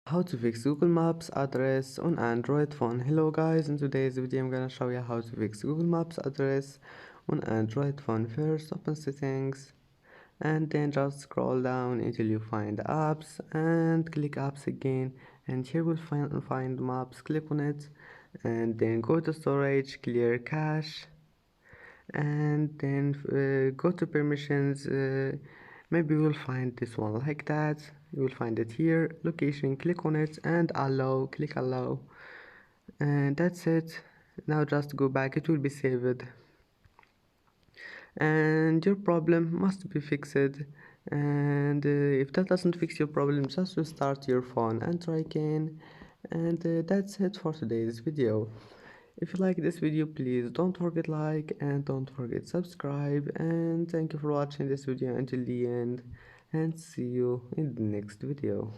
How to fix Google Maps address on Android phone. Hello guys, in today's video I'm gonna show you how to fix Google Maps address on Android phone. First, open settings and then just scroll down until you find apps and click apps again, and here we'll find maps. Click on it and then go to storage, clear cache, and then go to permissions. Maybe we'll find this one like that. You will find it here, location, click on it and allow, click allow, and that's it. Now just go back, it will be saved and your problem must be fixed. And if that doesn't fix your problem, just restart your phone and try again. And that's it for today's video. If you like this video, please don't forget like and don't forget subscribe, and thank you for watching this video until the end, and see you in the next video.